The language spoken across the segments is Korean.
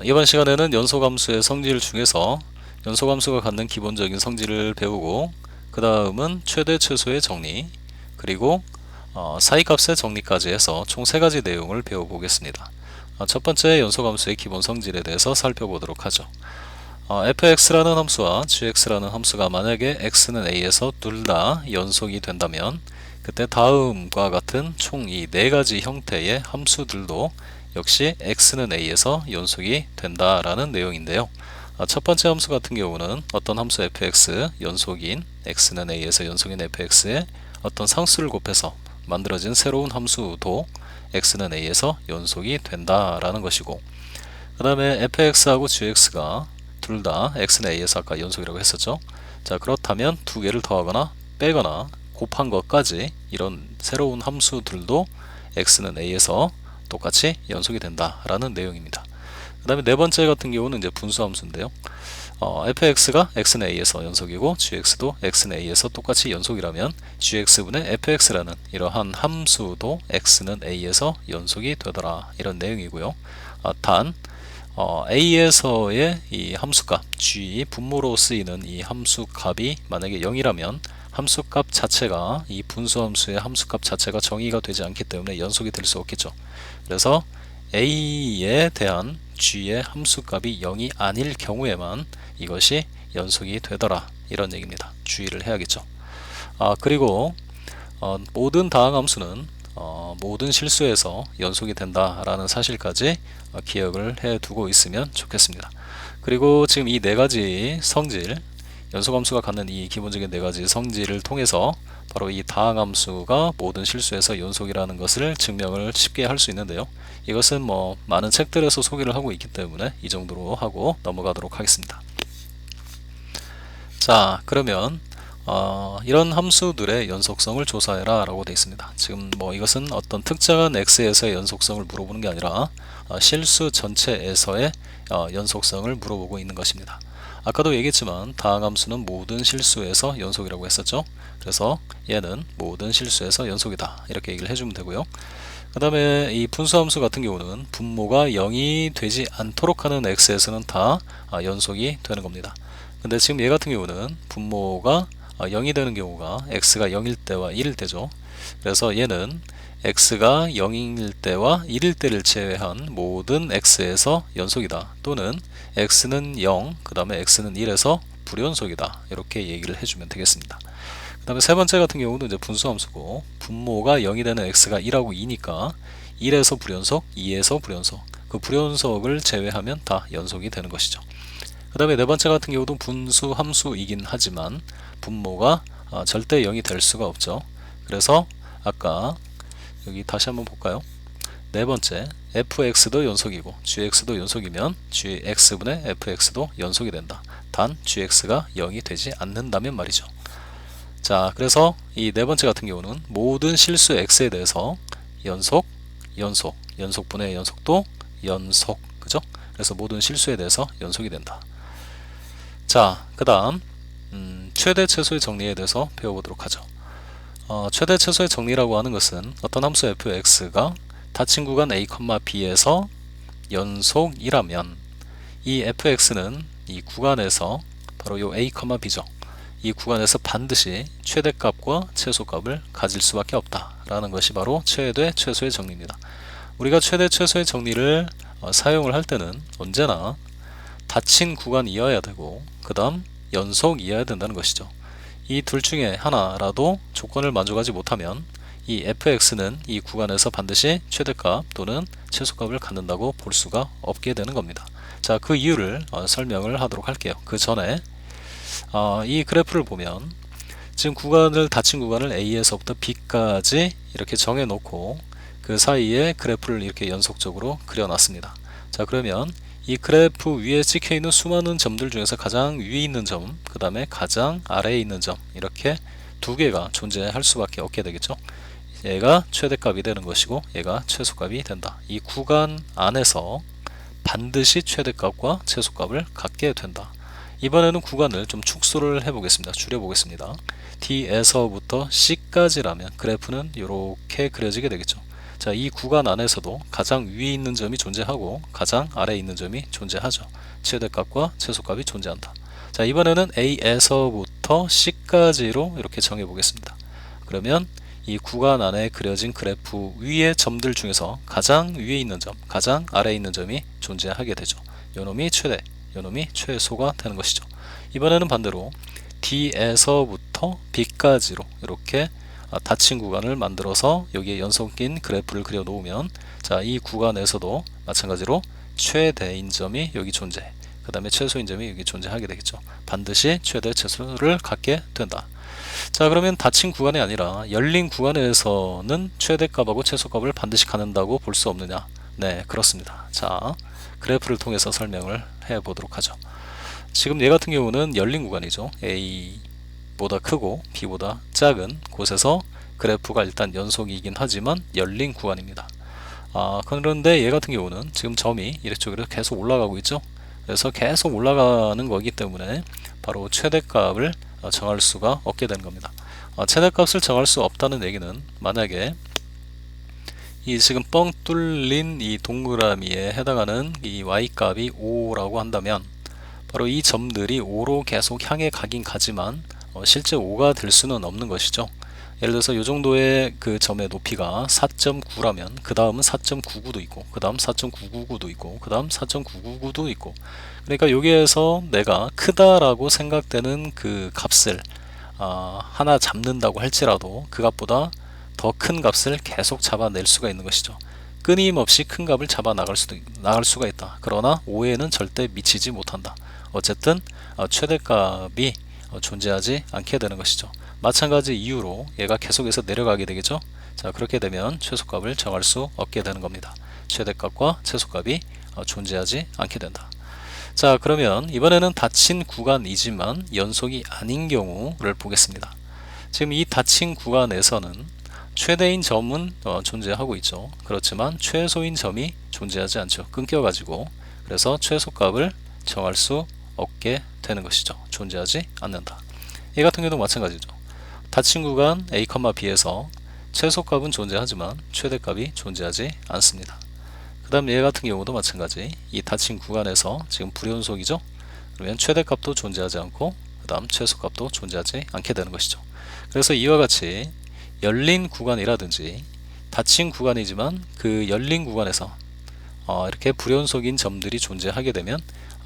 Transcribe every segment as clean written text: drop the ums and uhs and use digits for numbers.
이번 시간에는 연소함수의 성질 중에서 연소함수가 갖는 기본적인 성질을 배우고 그 다음은 최대 최소의 정리 그리고 사이값의 정리까지 해서 총 3가지 내용을 배워보겠습니다. 첫 번째 연소함수의 기본 성질에 대해서 살펴보도록 하죠. fx라는 함수와 gx라는 함수가 만약에 x는 a에서 둘 다 연속이 된다면 그때 다음과 같은 총 이 4가지 형태의 함수들도 역시 x는 a에서 연속이 된다라는 내용인데요. 첫 번째 함수 같은 경우는 어떤 함수 fx 연속인 x는 a에서 연속인 fx에 어떤 상수를 곱해서 만들어진 새로운 함수도 x는 a에서 연속이 된다라는 것이고, 그 다음에 fx하고 gx가 둘 다 x는 a에서 아까 연속이라고 했었죠. 자, 그렇다면 두 개를 더하거나 빼거나 곱한 것까지 이런 새로운 함수들도 x는 a에서 똑같이 연속이 된다라는 내용입니다. 그 다음에 네 번째 같은 경우는 이제 분수함수인데요. fx가 x는 a에서 연속이고 gx도 x는 a에서 똑같이 연속이라면 gx분의 fx라는 이러한 함수도 x는 a에서 연속이 되더라, 이런 내용이고요. 단 a에서의 이 함수값 g 분모로 쓰이는 이 함수값이 만약에 0이라면 함수값 자체가 이 분수함수의 함수값 자체가 정의가 되지 않기 때문에 연속이 될 수 없겠죠. 그래서 a에 대한 g의 함수값이 0이 아닐 경우에만 이것이 연속이 되더라, 이런 얘기입니다. 주의를 해야겠죠. 그리고 모든 다항함수는 모든 실수에서 연속이 된다라는 사실까지 기억을 해두고 있으면 좋겠습니다. 그리고 지금 이 4가지 성질, 연속함수가 갖는 이 기본적인 4가지 성질을 통해서 바로 이 다항함수가 모든 실수에서 연속이라는 것을 증명을 쉽게 할 수 있는데요. 이것은 많은 책들에서 소개를 하고 있기 때문에 이 정도로 하고 넘어가도록 하겠습니다. 자, 그러면 이런 함수들의 연속성을 조사해라 라고 되어 있습니다. 지금 이것은 어떤 특정한 x에서의 연속성을 물어보는 게 아니라 실수 전체에서의 연속성을 물어보고 있는 것입니다. 아까도 얘기했지만 다항함수는 모든 실수에서 연속이라고 했었죠. 그래서 얘는 모든 실수에서 연속이다, 이렇게 얘기를 해주면 되고요. 그 다음에 이 분수함수 같은 경우는 분모가 0이 되지 않도록 하는 x에서는 다 연속이 되는 겁니다. 근데 지금 얘 같은 경우는 분모가 0이 되는 경우가 x가 0일 때와 1일 때죠. 그래서 얘는 x가 0일 때와 1일 때를 제외한 모든 x에서 연속이다, 또는 x는 0, 그 다음에 x는 1에서 불연속이다, 이렇게 얘기를 해주면 되겠습니다. 그 다음에 세 번째 같은 경우는 이제 분수함수고, 분모가 0이 되는 x가 1하고 2니까 1에서 불연속, 2에서 불연속, 그 불연속을 제외하면 다 연속이 되는 것이죠. 그 다음에 네 번째 같은 경우도 분수함수이긴 하지만 분모가 절대 0이 될 수가 없죠. 그래서 아까 여기 다시 한번 볼까요? 네 번째, fx도 연속이고 gx도 연속이면 gx분의 fx도 연속이 된다. 단 gx가 0이 되지 않는다면 말이죠. 자, 그래서 이 네 번째 같은 경우는 모든 실수 x에 대해서 연속, 연속, 연속분의 연속도 연속, 그죠? 그래서 모든 실수에 대해서 연속이 된다. 자, 그 다음 최대 최소의 정리에 대해서 배워보도록 하죠. 최대 최소의 정리라고 하는 것은 어떤 함수 fx가 닫힌 구간 a, b에서 연속이라면 이 fx는 이 구간에서 바로 요 a, b죠. 이 구간에서 반드시 최대값과 최소값을 가질 수밖에 없다라는 것이 바로 최대 최소의 정리입니다. 우리가 최대 최소의 정리를 사용을 할 때는 언제나 닫힌 구간이어야 되고 그 다음 연속이어야 된다는 것이죠. 이 둘 중에 하나라도 조건을 만족하지 못하면 이 fx는 이 구간에서 반드시 최대값 또는 최소값을 갖는다고 볼 수가 없게 되는 겁니다. 자, 그 이유를 설명을 하도록 할게요. 그 전에 이 그래프를 보면 지금 닫힌 구간을 a에서부터 b까지 이렇게 정해 놓고 그 사이에 그래프를 이렇게 연속적으로 그려놨습니다. 자, 그러면 이 그래프 위에 찍혀있는 수많은 점들 중에서 가장 위에 있는 점, 그 다음에 가장 아래에 있는 점, 이렇게 두 개가 존재할 수밖에 없게 되겠죠. 얘가 최대값이 되는 것이고 얘가 최소값이 된다. 이 구간 안에서 반드시 최대값과 최소값을 갖게 된다. 이번에는 구간을 좀 축소를 해보겠습니다. 줄여보겠습니다. D에서부터 C까지라면 그래프는 이렇게 그려지게 되겠죠. 자, 이 구간 안에서도 가장 위에 있는 점이 존재하고 가장 아래에 있는 점이 존재하죠. 최대값과 최소값이 존재한다. 자, 이번에는 A에서부터 C까지로 이렇게 정해 보겠습니다. 그러면 이 구간 안에 그려진 그래프 위의 점들 중에서 가장 위에 있는 점, 가장 아래에 있는 점이 존재하게 되죠. 요놈이 최대, 요놈이 최소가 되는 것이죠. 이번에는 반대로 D에서부터 B까지로 이렇게 닫힌 구간을 만들어서 여기에 연속인 그래프를 그려 놓으면, 자, 이 구간에서도 마찬가지로 최대인 점이 여기 존재, 그 다음에 최소인 점이 여기 존재하게 되겠죠. 반드시 최대 최소를 갖게 된다. 자, 그러면 닫힌 구간이 아니라 열린 구간에서는 최대값하고 최소값을 반드시 갖는다고 볼 수 없느냐? 네, 그렇습니다. 자, 그래프를 통해서 설명을 해 보도록 하죠. 지금 얘 같은 경우는 열린 구간이죠. A보다 크고 B보다 작은 곳에서 그래프가 일단 연속이긴 하지만 열린 구간입니다. 그런데 얘 같은 경우는 지금 점이 이쪽으로 계속 올라가고 있죠. 그래서 계속 올라가는 거기 때문에 바로 최대값을 정할 수가 없게 되는 겁니다. 최대값을 정할 수 없다는 얘기는, 만약에 이 지금 뻥 뚫린 이 동그라미에 해당하는 이 y값이 5라고 한다면 바로 이 점들이 5로 계속 향해 가긴 가지만 실제 5가 될 수는 없는 것이죠. 예를 들어서 이 정도의 그 점의 높이가 4.9라면 그 다음은 4.99도 있고 그 다음 4.999도 있고 그 다음 4.999도 있고, 그러니까 여기에서 내가 크다라고 생각되는 그 값을 하나 잡는다고 할지라도 그 값보다 더 큰 값을 계속 잡아낼 수가 있는 것이죠. 끊임없이 큰 값을 잡아 나갈 수가 있다. 그러나 5에는 절대 미치지 못한다. 어쨌든 최대값이 존재하지 않게 되는 것이죠. 마찬가지 이유로 얘가 계속해서 내려가게 되겠죠. 자, 그렇게 되면 최소값을 정할 수 없게 되는 겁니다. 최대값과 최소값이 존재하지 않게 된다. 자, 그러면 이번에는 닫힌 구간이지만 연속이 아닌 경우를 보겠습니다. 지금 이 닫힌 구간에서는 최대인 점은 존재하고 있죠. 그렇지만 최소인 점이 존재하지 않죠. 끊겨가지고. 그래서 최소값을 정할 수 없게 되는 것이죠. 존재하지 않는다. 이 같은 경우도 마찬가지죠. 닫힌 구간 A, B에서 최소값은 존재하지만 최대값이 존재하지 않습니다. 그 다음 얘 같은 경우도 마찬가지. 이 닫힌 구간에서 지금 불연속이죠. 그러면 최대값도 존재하지 않고 그 다음 최소값도 존재하지 않게 되는 것이죠. 그래서 이와 같이 열린 구간이라든지 닫힌 구간이지만 그 열린 구간에서 이렇게 불연속인 점들이 존재하게 되면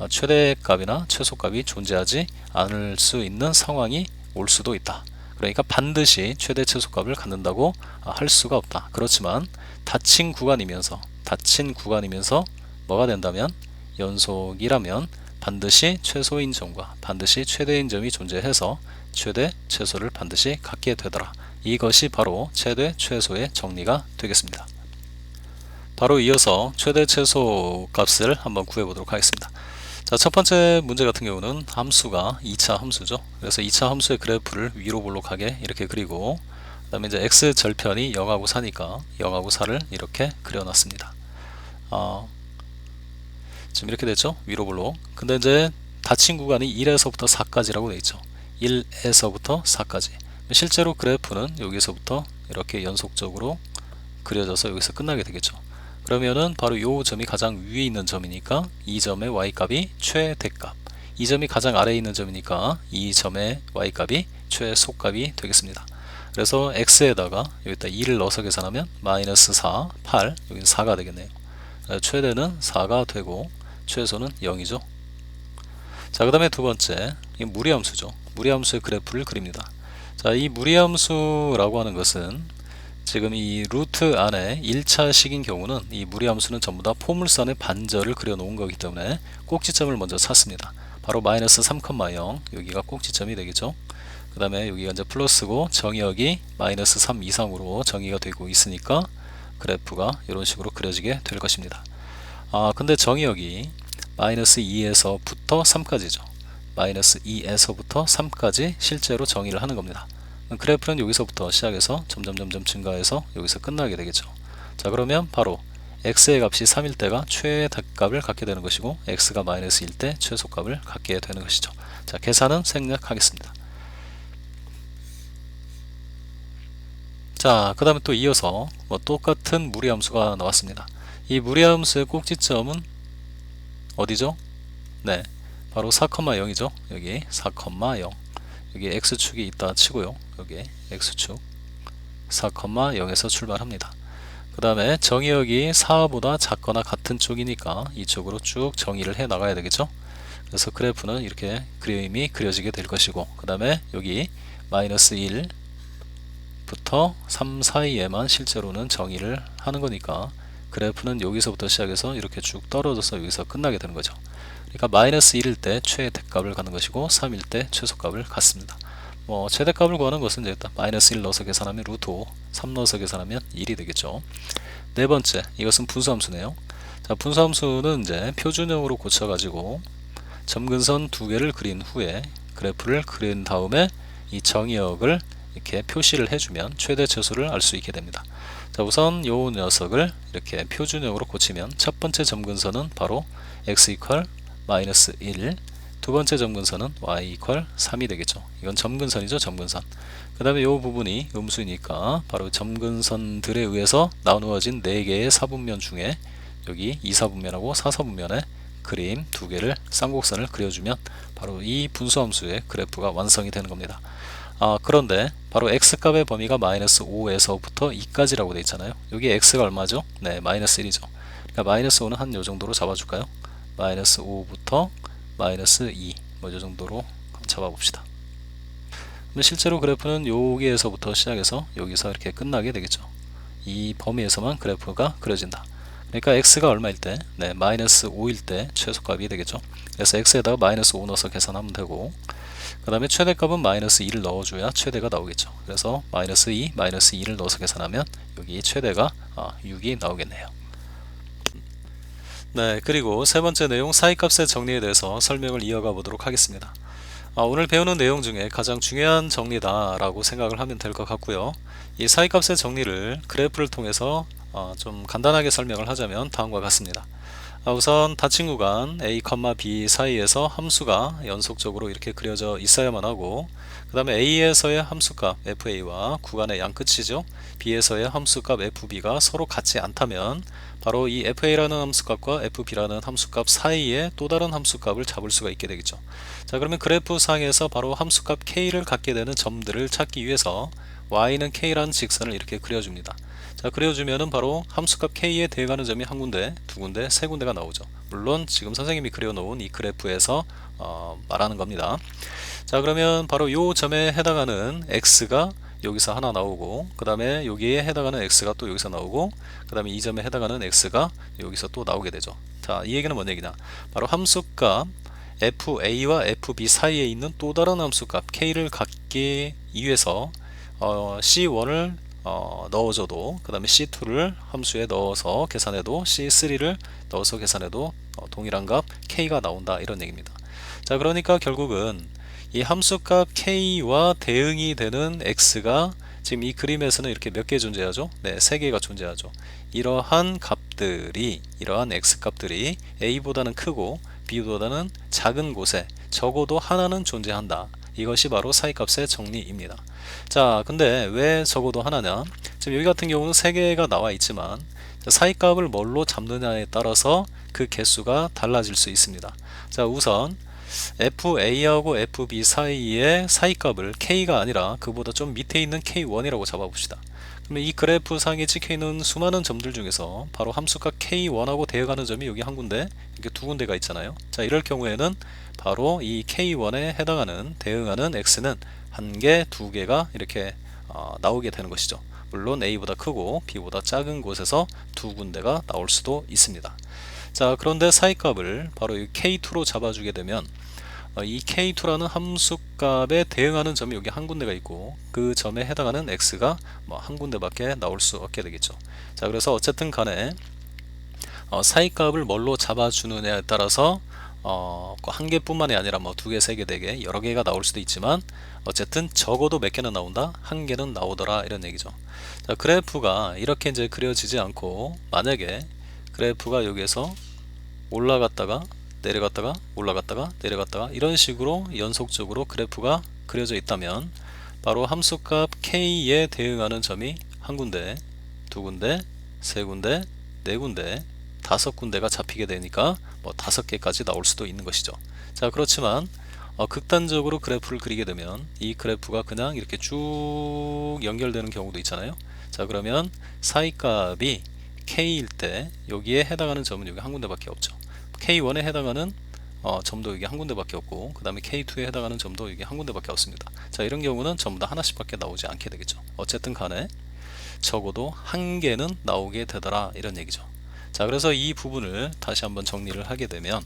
최대값이나 최소값이 존재하지 않을 수 있는 상황이 올 수도 있다. 그러니까 반드시 최대 최소값을 갖는다고 할 수가 없다. 그렇지만 닫힌 구간이면서 뭐가 된다면, 연속이라면 반드시 최소인 점과 반드시 최대인 점이 존재해서 최대 최소를 반드시 갖게 되더라. 이것이 바로 최대 최소의 정리가 되겠습니다. 바로 이어서 최대 최소 값을 한번 구해 보도록 하겠습니다. 자, 첫 번째 문제 같은 경우는 함수가 2차 함수죠. 그래서 2차 함수의 그래프를 위로 볼록하게 이렇게 그리고, 그 다음에 이제 x 절편이 0하고 4니까 0하고 4를 이렇게 그려놨습니다. 지금 이렇게 됐죠? 위로 볼록. 근데 이제 닫힌 구간이 1에서부터 4까지라고 되어 있죠. 1에서부터 4까지. 실제로 그래프는 여기서부터 이렇게 연속적으로 그려져서 여기서 끝나게 되겠죠. 그러면은 바로 요 점이 가장 위에 있는 점이니까 이 점의 y값이 최대값, 이 점이 가장 아래에 있는 점이니까 이 점의 y값이 최소값이 되겠습니다. 그래서 x에다가 여기다 2를 넣어서 계산하면 마이너스 4, 8, 여기는 4가 되겠네요. 최대는 4가 되고 최소는 0이죠. 자, 그 다음에 두 번째, 이 무리함수죠. 무리함수의 그래프를 그립니다. 자, 이 무리함수라고 하는 것은 지금 이 루트 안에 1차식인 경우는 이 무리함수는 전부 다 포물선의 반절을 그려 놓은 거기 때문에 꼭지점을 먼저 찾습니다. 바로 마이너스 3,0 여기가 꼭지점이 되겠죠. 그 다음에 여기가 이제 플러스고 정의역이 마이너스 3 이상으로 정의가 되고 있으니까 그래프가 이런 식으로 그려지게 될 것입니다. 근데 정의역이 마이너스 2에서부터 3까지죠. 마이너스 2에서부터 3까지 실제로 정의를 하는 겁니다. 그래프는 여기서부터 시작해서 점점 증가해서 여기서 끝나게 되겠죠. 자, 그러면 바로 x의 값이 3일 때가 최대값을 갖게 되는 것이고 x가 마이너스 1 때 최소값을 갖게 되는 것이죠. 자, 계산은 생략하겠습니다. 자, 그 다음에 또 이어서 뭐 똑같은 무리함수가 나왔습니다. 이 무리함수의 꼭지점은 어디죠? 네, 바로 4,0이죠. 여기 4,0. 여기 x축이 있다 치고요. 여기 x축 4,0에서 출발합니다. 그 다음에 정의역이 4보다 작거나 같은 쪽이니까 이쪽으로 쭉 정의를 해 나가야 되겠죠. 그래서 그래프는 이렇게 그림이 그려지게 될 것이고, 그 다음에 여기 마이너스 1부터 3 사이에만 실제로는 정의를 하는 거니까 그래프는 여기서부터 시작해서 이렇게 쭉 떨어져서 여기서 끝나게 되는 거죠. 그러니까 마이너스 1일 때 최대값을 갖는 것이고 3일 때 최소값을 갖습니다. 뭐 최대값을 구하는 것은 이제 일단 마이너스 1 넣어서 계산하면 루트 5, 3 넣어서 계산하면 1이 되겠죠. 네 번째, 이것은 분수함수네요. 자, 분수함수는 이제 표준형으로 고쳐가지고 점근선 두 개를 그린 후에 그래프를 그린 다음에 이 정의역을 이렇게 표시를 해주면 최대 최소를 알 수 있게 됩니다. 자, 우선 요 녀석을 이렇게 표준형으로 고치면 첫 번째 점근선은 바로 x 이퀄 마이너스 1, 두 번째 점근선은 y 이퀄 3이 되겠죠. 이건 점근선이죠, 점근선. 그 다음에 이 부분이 음수이니까 바로 점근선들에 의해서 나누어진 4개의 사분면 중에 여기 2사분면하고 4사분면에 그림 두 개를 쌍곡선을 그려주면 바로 이 분수함수의 그래프가 완성이 되는 겁니다. 그런데 바로 x값의 범위가 마이너스 5에서부터 2까지라고 되어 있잖아요. 여기 x가 얼마죠? 네, 마이너스 1이죠. 그러니까 마이너스 5는 한 요 정도로 잡아줄까요? 마이너스 5부터 마이너스 2, 뭐 요 정도로 잡아봅시다. 근데 실제로 그래프는 여기에서부터 시작해서 여기서 이렇게 끝나게 되겠죠. 이 범위에서만 그래프가 그려진다. 그러니까 x가 얼마일 때? 네, 마이너스 5일 때 최소값이 되겠죠. 그래서 x에다가 마이너스 5 넣어서 계산하면 되고, 그 다음에 최대값은 마이너스 2를 넣어줘야 최대가 나오겠죠. 그래서 마이너스 2, 마이너스 2를 넣어서 계산하면 여기 최대가 6이 나오겠네요. 네, 그리고 세 번째 내용 사이값의 정리에 대해서 설명을 이어가 보도록 하겠습니다. 오늘 배우는 내용 중에 가장 중요한 정리다 라고 생각을 하면 될 것 같고요. 이 사이값의 정리를 그래프를 통해서 좀 간단하게 설명을 하자면 다음과 같습니다. 우선 닫힌 구간 a, b 사이에서 함수가 연속적으로 이렇게 그려져 있어야만 하고, 그 다음에 a에서의 함수값 fa와 구간의 양끝이죠, b에서의 함수값 fb가 서로 같지 않다면 바로 이 fa라는 함수값과 fb라는 함수값 사이에 또 다른 함수값을 잡을 수가 있게 되겠죠. 자, 그러면 그래프 상에서 바로 함수값 k를 갖게 되는 점들을 찾기 위해서 y는 k라는 직선을 이렇게 그려줍니다. 자, 그려주면은 바로 함수값 k에 대응하는 점이 한 군데, 두 군데, 세 군데가 나오죠. 물론 지금 선생님이 그려놓은 이 그래프에서 말하는 겁니다. 자, 그러면 바로 요 점에 해당하는 x가 여기서 하나 나오고, 그 다음에 여기에 해당하는 x가 또 여기서 나오고, 그 다음에 이 점에 해당하는 x가 여기서 또 나오게 되죠. 자, 이 얘기는 뭔 얘기냐, 바로 함수값 fa와 fb 사이에 있는 또 다른 함수값 k를 갖기 위해서 c1을 넣어줘도, 그 다음에 c2를 함수에 넣어서 계산해도, c3를 넣어서 계산해도 동일한 값 k가 나온다, 이런 얘기입니다. 자, 그러니까 결국은 이 함수값 k와 대응이 되는 x가 지금 이 그림에서는 이렇게 몇 개 존재하죠? 네, 3개가 존재하죠. 이러한 값들이, 이러한 x값들이 a보다는 크고 b보다는 작은 곳에 적어도 하나는 존재한다. 이것이 바로 사이값의 정리입니다. 자, 근데 왜 적어도 하나냐? 지금 여기 같은 경우는 3개가 나와 있지만 사이값을 뭘로 잡느냐에 따라서 그 개수가 달라질 수 있습니다. 자, 우선 FA하고 FB 사이의 사이값을 K가 아니라 그보다 좀 밑에 있는 K1이라고 잡아봅시다. 그러면 이 그래프 상에 찍혀있는 수많은 점들 중에서 바로 함수값 K1하고 대응하는 점이 여기 한 군데, 이렇게 두 군데가 있잖아요. 자, 이럴 경우에는 바로 이 K1에 해당하는 대응하는 X는 한 개, 두 개가 이렇게 나오게 되는 것이죠. 물론 A보다 크고 B보다 작은 곳에서 두 군데가 나올 수도 있습니다. 자, 그런데 사이값을 바로 이 K2로 잡아주게 되면 이 K2라는 함수값에 대응하는 점이 여기 한 군데가 있고, 그 점에 해당하는 X가 한 군데밖에 나올 수 없게 되겠죠. 자, 그래서 어쨌든 간에 사이값을 뭘로 잡아주느냐에 따라서 한 개뿐만이 아니라 두 개, 세 개, 네 개, 여러 개가 나올 수도 있지만 어쨌든 적어도 몇 개는 나온다, 한 개는 나오더라, 이런 얘기죠. 자, 그래프가 이렇게 이제 그려지지 않고 만약에 그래프가 여기에서 올라갔다가 내려갔다가 올라갔다가 내려갔다가 이런 식으로 연속적으로 그래프가 그려져 있다면 바로 함수값 k에 대응하는 점이 한 군데, 두 군데, 세 군데, 네 군데, 다섯 군데가 잡히게 되니까 뭐 다섯 개까지 나올 수도 있는 것이죠. 자, 그렇지만 극단적으로 그래프를 그리게 되면 이 그래프가 그냥 이렇게 쭉 연결되는 경우도 있잖아요. 자, 그러면 사이값이 K일 때 여기에 해당하는 점은 여기 한 군데밖에 없죠. K1에 해당하는 점도 여기 한 군데밖에 없고, 그 다음에 K2에 해당하는 점도 여기 한 군데밖에 없습니다. 자, 이런 경우는 전부 다 하나씩밖에 나오지 않게 되겠죠. 어쨌든 간에 적어도 한 개는 나오게 되더라, 이런 얘기죠. 자, 그래서 이 부분을 다시 한번 정리를 하게 되면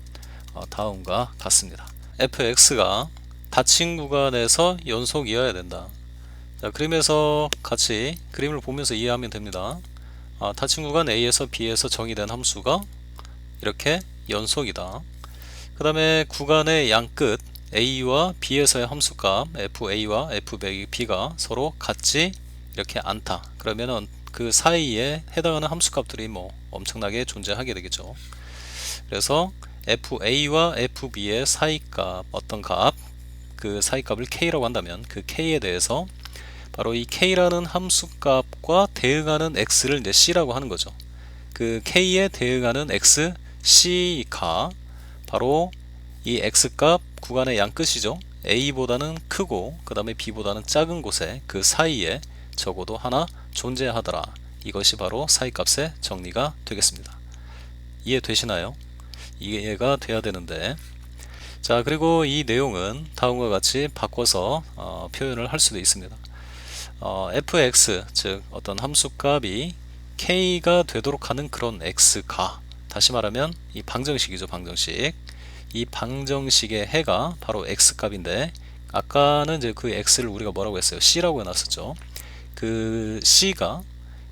다음과 같습니다. fx가 닫힌 구간에서 연속이어야 된다. 자, 그림에서 같이 그림을 보면서 이해하면 됩니다. 닫힌 구간 A에서 B에서 정의된 함수가 이렇게 연속이다. 그 다음에 구간의 양끝 A와 B에서의 함수값 FA와 FB가 서로 같지 이렇게 않다. 그러면은 그 사이에 해당하는 함수값들이 뭐 엄청나게 존재하게 되겠죠. 그래서 FA와 FB의 사이값, 어떤 값, 그 사이값을 K라고 한다면 그 K에 대해서 바로 이 K라는 함수값과 대응하는 X를 이제 C라고 하는 거죠. 그 K에 대응하는 X, C가 바로 이 X값 구간의 양끝이죠. A보다는 크고 그 다음에 B보다는 작은 곳에 그 사이에 적어도 하나 존재하더라. 이것이 바로 사이값의 정리가 되겠습니다. 이해되시나요? 이해가 돼야 되는데, 자, 그리고 이 내용은 다음과 같이 바꿔서 표현을 할 수도 있습니다. fx, 즉 어떤 함수값이 k가 되도록 하는 그런 x가, 다시 말하면 이 방정식이죠. 방정식. 이 방정식의 해가 바로 x값인데, 아까는 이제 그 x를 우리가 뭐라고 했어요? c라고 해놨었죠. 그 c가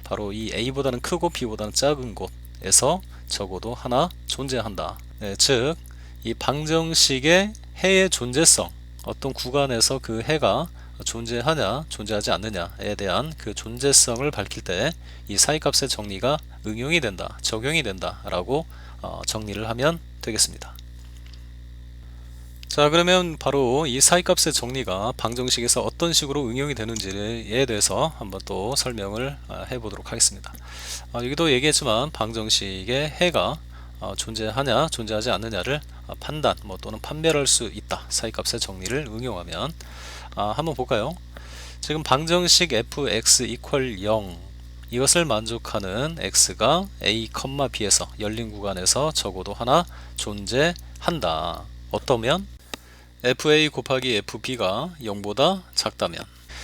바로 이 a보다는 크고 b보다는 작은 곳에서 적어도 하나 존재한다. 네, 즉 이 방정식의 해의 존재성, 어떤 구간에서 그 해가 존재하냐 존재하지 않느냐에 대한 그 존재성을 밝힐 때 이 사이값의 정리가 응용이 된다, 적용이 된다 라고 정리를 하면 되겠습니다. 자, 그러면 바로 이 사이값의 정리가 방정식에서 어떤 식으로 응용이 되는지에 대해서 한번 또 설명을 해보도록 하겠습니다. 여기도 얘기했지만 방정식의 해가 존재하냐 존재하지 않느냐를 판단 또는 판별할 수 있다. 사이값의 정리를 응용하면 한번 볼까요? 지금 방정식 fx equal 0, 이것을 만족하는 x가 a, b에서 열린 구간에서 적어도 하나 존재한다. 어떠면? fa 곱하기 fb가 0보다 작다면.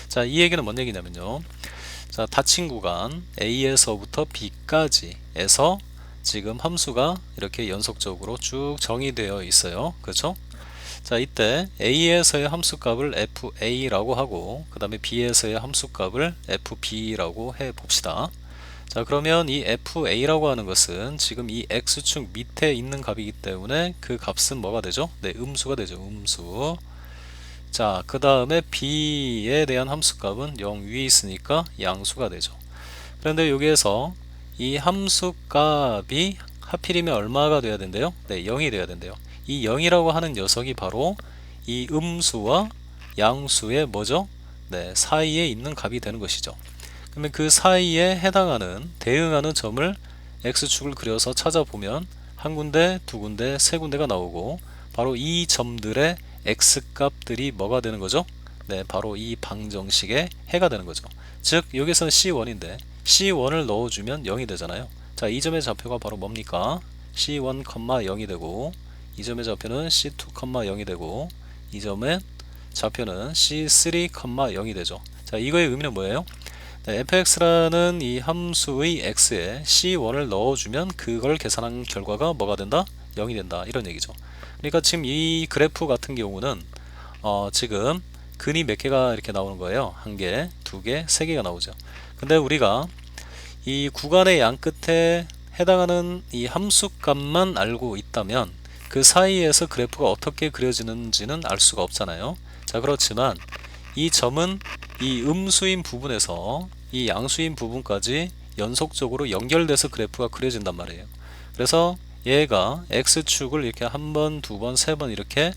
자, 이 얘기는 뭔 얘기냐면요, 자, 닫힌 구간 A에서부터 B까지에서 지금 함수가 이렇게 연속적으로 쭉 정의되어 있어요. 그렇죠? 자, 이때 A에서의 함수값을 FA라고 하고 그 다음에 B에서의 함수값을 FB라고 해 봅시다. 자, 그러면 이 FA라고 하는 것은 지금 이 X축 밑에 있는 값이기 때문에 그 값은 뭐가 되죠? 네, 음수가 되죠. 음수. 자, 그 다음에 B에 대한 함수값은 0 위에 있으니까 양수가 되죠. 그런데 여기에서 이 함수값이 하필이면 얼마가 돼야 된대요? 네, 0이 돼야 된대요. 이 0이라고 하는 녀석이 바로 이 음수와 양수의 뭐죠? 네, 사이에 있는 값이 되는 것이죠. 그러면 그 사이에 해당하는, 대응하는 점을 X축을 그려서 찾아보면 한 군데, 두 군데, 세 군데가 나오고 바로 이 점들의 X값들이 뭐가 되는 거죠? 네, 바로 이 방정식의 해가 되는 거죠. 즉 여기서는 C1인데 C1을 넣어주면 0이 되잖아요. 자, 이 점의 좌표가 바로 뭡니까? C1, 0이 되고 이 점의 좌표는 C2, 0이 되고 이 점의 좌표는 C3, 0이 되죠. 자, 이거의 의미는 뭐예요? 네, fx라는 이 함수의 x에 C1을 넣어주면 그걸 계산한 결과가 뭐가 된다? 0이 된다. 이런 얘기죠. 그러니까 지금 이 그래프 같은 경우는 지금 근이 몇 개가 이렇게 나오는 거예요. 한 개, 두 개, 세 개가 나오죠. 근데 우리가 이 구간의 양 끝에 해당하는 이 함수값만 알고 있다면 그 사이에서 그래프가 어떻게 그려지는지는 알 수가 없잖아요. 자, 그렇지만 이 점은 이 음수인 부분에서 이 양수인 부분까지 연속적으로 연결돼서 그래프가 그려진단 말이에요. 그래서 얘가 x축을 이렇게 한 번, 두 번, 세 번 이렇게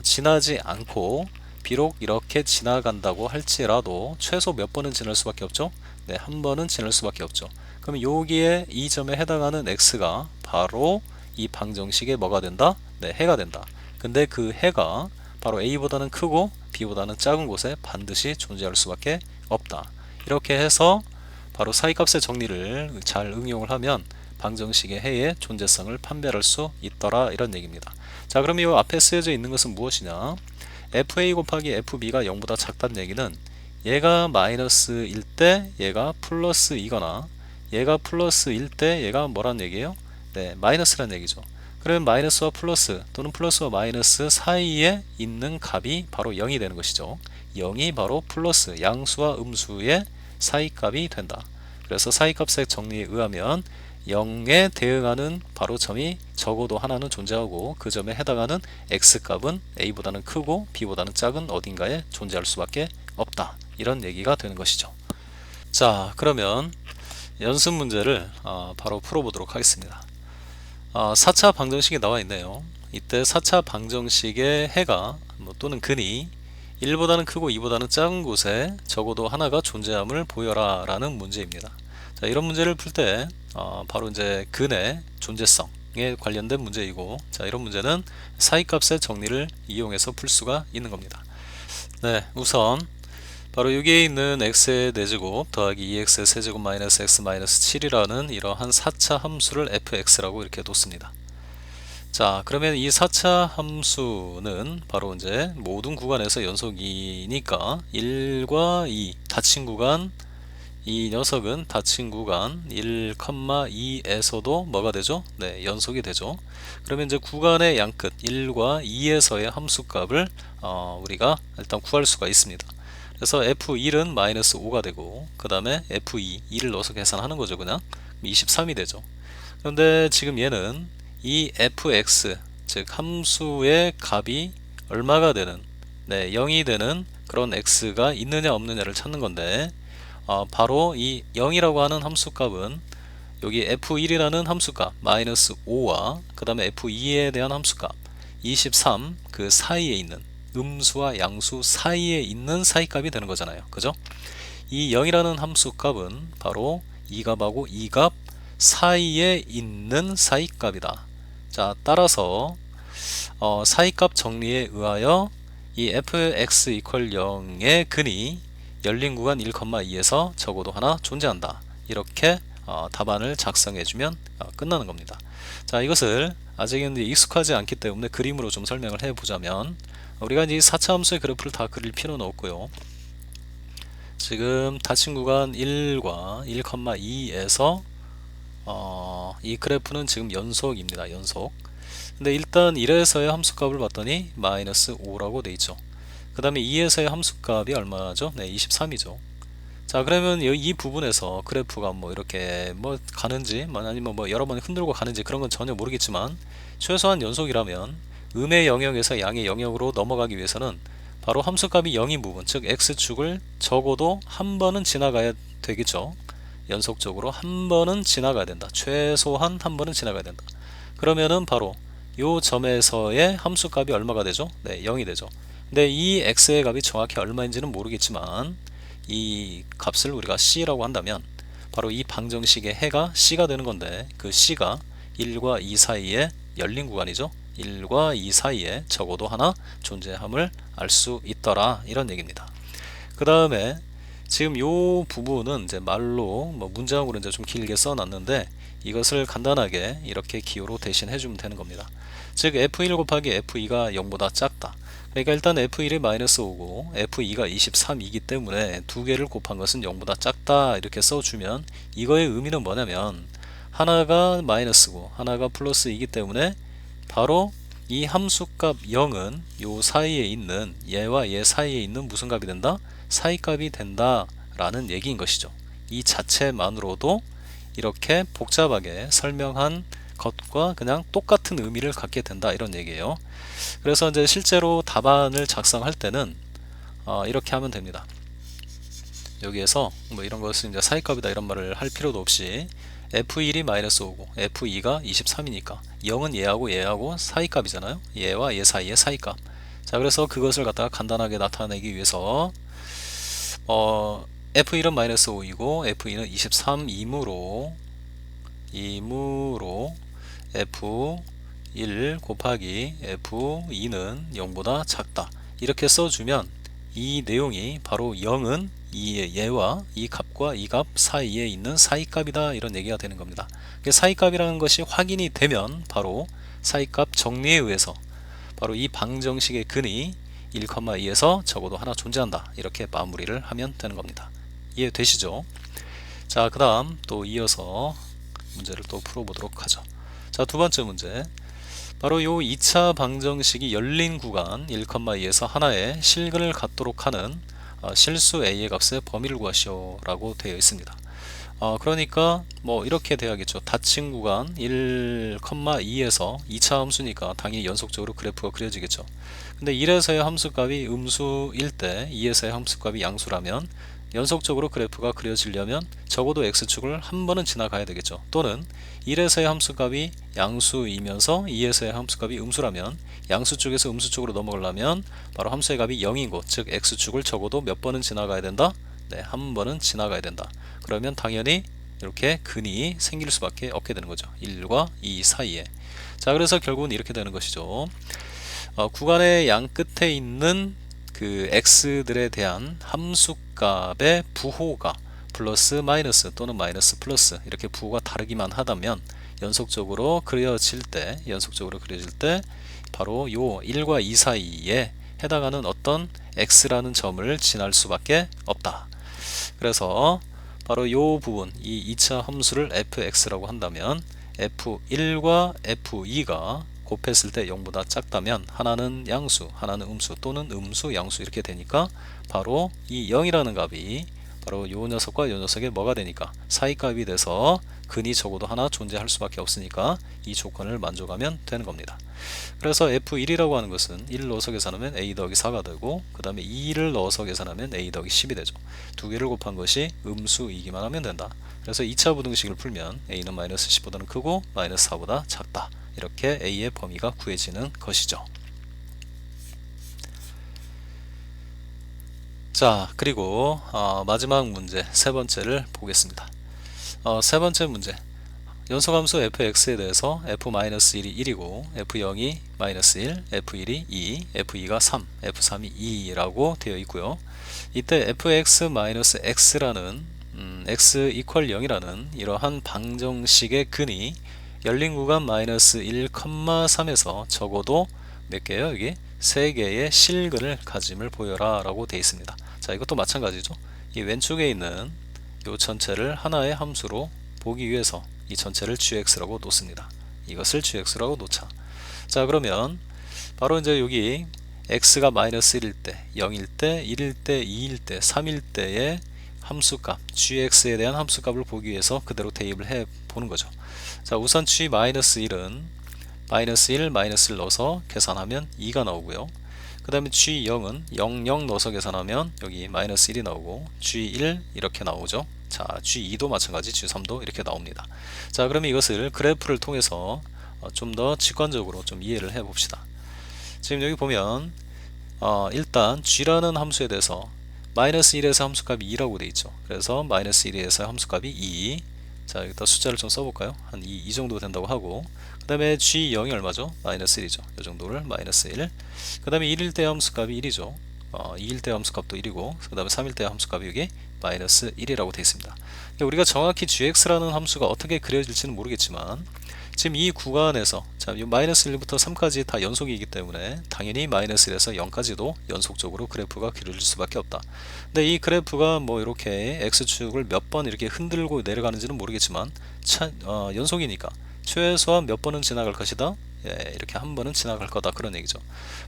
지나지 않고, 비록 이렇게 지나간다고 할지라도 최소 몇 번은 지날 수밖에 없죠. 네, 한 번은 지날 수밖에 없죠. 그럼 여기에 이 점에 해당하는 x가 바로 이 방정식의 뭐가 된다? 네, 해가 된다. 근데 그 해가 바로 a보다는 크고 b보다는 작은 곳에 반드시 존재할 수밖에 없다. 이렇게 해서 바로 사이값의 정리를 잘 응용을 하면 방정식의 해의 존재성을 판별할 수 있더라, 이런 얘기입니다. 자, 그럼 이 앞에 쓰여져 있는 것은 무엇이냐? fa 곱하기 fb가 0보다 작다는 얘기는 얘가 마이너스일 때 얘가 플러스이거나 얘가 플러스일 때 얘가 뭐란 얘기예요? 네, 마이너스란 얘기죠. 그러면 마이너스와 플러스 또는 플러스와 마이너스 사이에 있는 값이 바로 0이 되는 것이죠. 0이 바로 플러스 양수와 음수의 사이값이 된다. 그래서 사이값의 정리에 의하면 0에 대응하는 바로 점이 적어도 하나는 존재하고 그 점에 해당하는 x값은 a보다는 크고 b보다는 작은 어딘가에 존재할 수밖에 없다. 이런 얘기가 되는 것이죠. 자, 그러면 연습 문제를 바로 풀어보도록 하겠습니다. 4차 방정식이 나와 있네요. 이때 4차 방정식의 해가 또는 근이 1보다는 크고 2보다는 작은 곳에 적어도 하나가 존재함을 보여라 라는 문제입니다. 자, 이런 문제를 풀 때 바로 이제 근의 존재성에 관련된 문제이고, 자, 이런 문제는 사이값의 정리를 이용해서 풀 수가 있는 겁니다. 네, 우선 바로 여기에 있는 x의 4제곱 더하기 2x의 세제곱 마이너스 x 마이너스 7이라는 이러한 4차 함수를 fx라고 이렇게 뒀습니다. 자, 그러면 이 4차 함수는 바로 이제 모든 구간에서 연속이니까 1과 2 닫힌 구간, 이 녀석은 닫힌 구간 1,2에서도 뭐가 되죠? 네, 연속이 되죠. 그러면 이제 구간의 양끝 1과 2에서의 함수값을 우리가 일단 구할 수가 있습니다. 그래서 f1은 마이너스 5가 되고 그 다음에 f2, 2를 넣어서 계산하는 거죠. 그냥 23이 되죠. 그런데 지금 얘는 이 fx, 즉 함수의 값이 얼마가 되는, 네, 0이 되는 그런 x가 있느냐 없느냐를 찾는 건데, 바로 이 0이라고 하는 함수값은 여기 f1이라는 함수값 마이너스 5와 그 다음에 f2에 대한 함수값 23 그 사이에 있는 음수와 양수 사이에 있는 사이값이 되는 거잖아요. 그죠? 이 0이라는 함수값은 바로 이 값하고 이 값 사이에 있는 사이값이다. 자, 따라서 사이값 정리에 의하여 이 fx equal 0의 근이 열린 구간 1,2에서 적어도 하나 존재한다. 이렇게 답안을 작성해주면 끝나는 겁니다. 자, 이것을 아직은 익숙하지 않기 때문에 그림으로 좀 설명을 해보자면, 우리가 이제 4차 함수의 그래프를 다 그릴 필요는 없고요. 지금 닫힌 구간 1과 1,2에서 이 그래프는 지금 연속입니다. 연속. 근데 일단 1에서의 함수값을 봤더니 마이너스 5라고 돼 있죠. 그 다음에 2에서의 함수값이 얼마죠? 네, 23이죠. 자, 그러면 이 부분에서 그래프가 뭐 이렇게 뭐 가는지 아니면 뭐 여러 번 흔들고 가는지 그런 건 전혀 모르겠지만, 최소한 연속이라면 음의 영역에서 양의 영역으로 넘어가기 위해서는 바로 함수값이 0인 부분, 즉 x축을 적어도 한 번은 지나가야 되겠죠. 연속적으로 한 번은 지나가야 된다. 최소한 한 번은 지나가야 된다. 그러면은 바로 요 점에서의 함수값이 얼마가 되죠? 네, 0이 되죠. 근데 이 x의 값이 정확히 얼마인지는 모르겠지만 이 값을 우리가 c라고 한다면 바로 이 방정식의 해가 c가 되는 건데, 그 c가 1과 2 사이에 열린 구간이죠. 1과 2 사이에 적어도 하나 존재함을 알 수 있더라, 이런 얘기입니다. 그 다음에 지금 요 부분은 이제 말로 뭐 문장으로 이제 좀 길게 써놨는데, 이것을 간단하게 이렇게 기호로 대신해 주면 되는 겁니다. 즉 f1 곱하기 f2가 0보다 작다. 그러니까 일단 f1이 마이너스 5고 f2가 23이기 때문에 두 개를 곱한 것은 0보다 작다, 이렇게 써주면 이거의 의미는 뭐냐면 하나가 마이너스고 하나가 플러스이기 때문에 바로 이 함수값 0은 요 사이에 있는 얘와 얘 사이에 있는 무슨 값이 된다? 사이값이 된다 라는 얘기인 것이죠. 이 자체만으로도 이렇게 복잡하게 설명한 것과 그냥 똑같은 의미를 갖게 된다, 이런 얘기예요. 그래서 이제 실제로 답안을 작성할 때는 이렇게 하면 됩니다. 여기에서 뭐 이런 것은 이제 사이값이다 이런 말을 할 필요도 없이 f1이 마이너스 5고 f2가 23이니까 0은 얘하고 사이값이잖아요. 얘와 얘 사이의 사이값. 자, 그래서 그것을 갖다가 간단하게 나타내기 위해서 F1은 마이너스 5이고 F2는 23이므로 F1 곱하기 F2는 0보다 작다. 이렇게 써주면 이 내용이 바로 0은 얘와 이 값과 이 값 사이에 있는 사이값이다, 이런 얘기가 되는 겁니다. 사이값이라는 것이 확인이 되면 바로 사이값 정리에 의해서 바로 이 방정식의 근이 1,2에서 적어도 하나 존재한다, 이렇게 마무리를 하면 되는 겁니다. 이해되시죠? 자, 그 다음 또 이어서 문제를 또 풀어보도록 하죠. 자, 두 번째 문제. 바로 요 2차 방정식이 열린 구간 1,2에서 하나의 실근을 갖도록 하는 실수 a의 값의 범위를 구하시오 라고 되어 있습니다. 그러니까 뭐 이렇게 돼야겠죠. 닫힌 구간 1,2에서 2차 함수니까 당연히 연속적으로 그래프가 그려지겠죠. 근데 1에서의 함수값이 음수일 때 2에서의 함수값이 양수라면 연속적으로 그래프가 그려지려면 적어도 x축을 한 번은 지나가야 되겠죠. 또는 1에서의 함수값이 양수이면서 2에서의 함수값이 음수라면 양수 쪽에서 음수 쪽으로 넘어가려면 바로 함수의 값이 0이고, 즉 x축을 적어도 몇 번은 지나가야 된다? 네, 한 번은 지나가야 된다. 그러면 당연히 이렇게 근이 생길 수밖에 없게 되는 거죠. 1과 2 사이에. 자, 그래서 결국은 이렇게 되는 것이죠. 구간의 양 끝에 있는 그 x들에 대한 함수값의 부호가 플러스 마이너스 또는 마이너스 플러스 이렇게 부호가 다르기만 하다면 연속적으로 그려질 때 바로 요 1과 2 사이에 해당하는 어떤 x라는 점을 지날 수밖에 없다. 그래서 바로 요 부분, 이 2차 함수를 fx라고 한다면 f1과 f2가 곱했을 때 0보다 작다면 하나는 양수, 하나는 음수 또는 음수, 양수 이렇게 되니까 바로 이 0이라는 값이 바로 요 녀석과 요 녀석의 뭐가 되니까 사이값이 돼서 근이 적어도 하나 존재할 수밖에 없으니까 이 조건을 만족하면 되는 겁니다. 그래서 F1이라고 하는 것은 1 넣어서 계산하면 A 더하기 4가 되고, 그 다음에 2를 넣어서 계산하면 A 더하기 10이 되죠. 두 개를 곱한 것이 음수이기만 하면 된다. 그래서 2차 부등식을 풀면 A는 마이너스 10보다는 크고 마이너스 4보다 작다. 이렇게 A의 범위가 구해지는 것이죠. 자, 그리고 마지막 문제 세 번째를 보겠습니다. 세 번째 문제, 연속함수 fx에 대해서 f-1이 1이고 f0이 -1, f1이 2, f2가 3, f3이 2라고 되어 있고요. 이때 fx-x라는 x 이퀄 0이라는 이러한 방정식의 근이 열린 구간 -1,3에서 적어도 몇 개요? 여기 3개의 실근을 가짐을 보여라 라고 되어 있습니다. 자, 이것도 마찬가지죠. 이 왼쪽에 있는 이 전체를 하나의 함수로 보기 위해서 이 전체를 gx라고 놓습니다. 이것을 gx라고 놓자. 자, 그러면 바로 이제 여기 x가 -1일 때, 0일 때, 1일 때, 2일 때, 3일 때의 함수값 gx에 대한 함수값을 보기 위해서 그대로 대입을 해 보는 거죠. 자, 우선 g -1은 -1 마이너스를 넣어서 계산하면 2가 나오고요. 그 다음에 G0은 00 넣어서 계산하면 여기 -1이 나오고, G1 이렇게 나오죠. 자, G2도 마찬가지, G3도 이렇게 나옵니다. 자, 그러면 이것을 그래프를 통해서 좀 더 직관적으로 좀 이해를 해 봅시다. 지금 여기 보면 일단 G라는 함수에 대해서 -1에서 함수값이 2라고 되어 있죠. 그래서 -1에서 함수값이 2. 자, 여기다 숫자를 좀 써볼까요? 한 2 정도 된다고 하고, 그 다음에 G0이 얼마죠? -1이죠. 이 정도를 -1. 그 다음에 1일 때 함수값이 1이죠. 2일 때 함수값도 1이고, 그 다음에 3일 때 함수값이 여기 -1이라고 되어 있습니다. 우리가 정확히 gx라는 함수가 어떻게 그려질지는 모르겠지만, 지금 이 구간에서 자, 이 -1부터 3까지 다 연속이기 때문에 당연히 -1에서 0까지도 연속적으로 그래프가 그려질 수밖에 없다. 근데 이 그래프가 뭐 이렇게 x축을 몇 번 이렇게 흔들고 내려가는지는 모르겠지만 연속이니까 최소한 몇 번은 지나갈 것이다. 예, 이렇게 한 번은 지나갈 거다, 그런 얘기죠.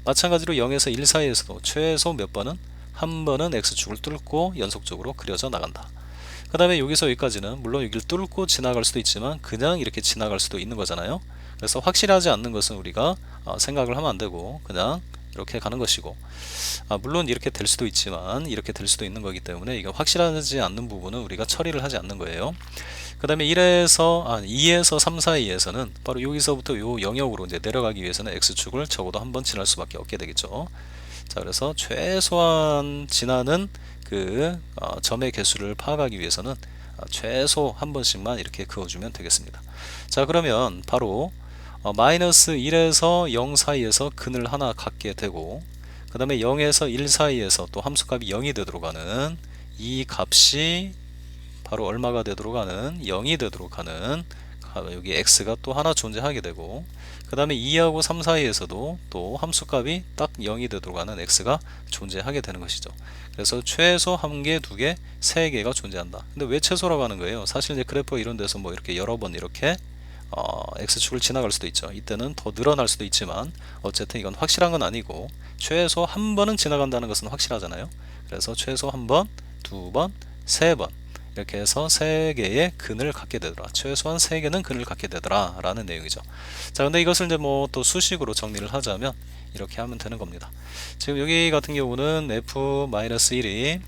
마찬가지로 0에서 1 사이에서도 최소 몇 번은 한 번은 x축을 뚫고 연속적으로 그려져 나간다. 그 다음에 여기서 여기까지는 물론 여기를 뚫고 지나갈 수도 있지만 그냥 이렇게 지나갈 수도 있는 거잖아요. 그래서 확실하지 않는 것은 우리가 생각을 하면 안 되고 그냥 이렇게 가는 것이고, 물론 이렇게 될 수도 있지만 이렇게 될 수도 있는 거기 때문에 이거 확실하지 않는 부분은 우리가 처리를 하지 않는 거예요. 그 다음에 2에서 3 사이에서는 바로 여기서부터 요 영역으로 이제 내려가기 위해서는 x축을 적어도 한 번 지날 수밖에 없게 되겠죠. 자, 그래서 최소한 지나는 그 점의 개수를 파악하기 위해서는 최소 한 번씩만 이렇게 그어주면 되겠습니다. 자, 그러면 바로 마이너스 1에서 0 사이에서 근을 하나 갖게 되고, 그 다음에 0에서 1 사이에서 또 함수값이 0이 되도록 하는 이 값이 바로 얼마가 되도록 하는 0이 되도록 하는 여기 x가 또 하나 존재하게 되고, 그 다음에 2하고 3 사이에서도 또 함수값이 딱 0이 되도록 하는 x가 존재하게 되는 것이죠. 그래서 최소 1개, 2개, 3개가 존재한다. 근데 왜 최소라고 하는 거예요? 사실 이제 그래프 이런 데서 뭐 이렇게 여러 번 이렇게 x축을 지나갈 수도 있죠. 이때는 더 늘어날 수도 있지만 어쨌든 이건 확실한 건 아니고, 최소 한 번은 지나간다는 것은 확실하잖아요. 그래서 최소 한 번, 두 번, 세 번 이렇게 해서 3개의 근을 갖게 되더라. 최소한 3개는 근을 갖게 되더라 라는 내용이죠. 자, 근데 이것을 이제 뭐 또 수식으로 정리를 하자면 이렇게 하면 되는 겁니다. 지금 여기 같은 경우는 f-1이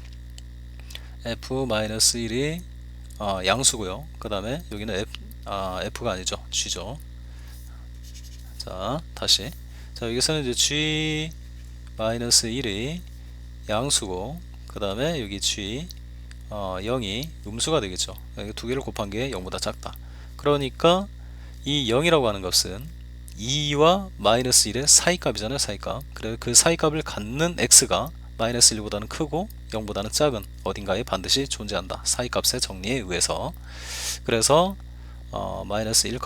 양수고요. 그 다음에 여기는 f가 아니죠, g죠. 자, 다시. 자, 여기서는 이제 g-1이 양수고, 그 다음에 여기 g 0이 음수가 되겠죠. 두 개를 곱한 게 0보다 작다. 그러니까 이 0이라고 하는 것은 2와 마이너스 1의 사이값이잖아요. 사이값. 그래서 그 사이값을 갖는 x가 마이너스 1보다는 크고 0보다는 작은 어딘가에 반드시 존재한다. 사이값의 정리에 의해서. 그래서 마이너스 1,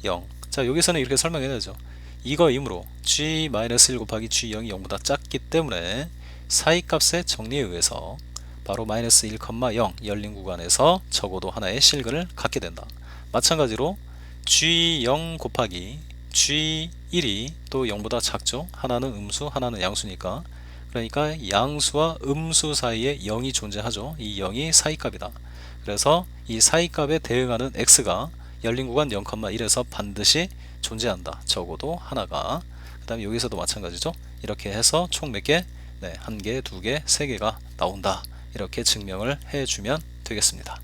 0. 자, 여기서는 이렇게 설명해야 되죠. 이거이므로 g-1 곱하기 g0이 0보다 작기 때문에 사이값의 정리에 의해서 바로 마이너스 1, 0 열린 구간에서 적어도 하나의 실근을 갖게 된다. 마찬가지로 g0 곱하기 g1이 또 0보다 작죠. 하나는 음수, 하나는 양수니까. 그러니까 양수와 음수 사이에 0이 존재하죠. 이 0이 사이값이다. 그래서 이 사이값에 대응하는 x가 열린 구간 0,1에서 반드시 존재한다. 적어도 하나가. 그 다음에 여기서도 마찬가지죠. 이렇게 해서 총 몇 개? 네, 1개, 2개, 3개가 나온다. 이렇게 증명을 해주면 되겠습니다.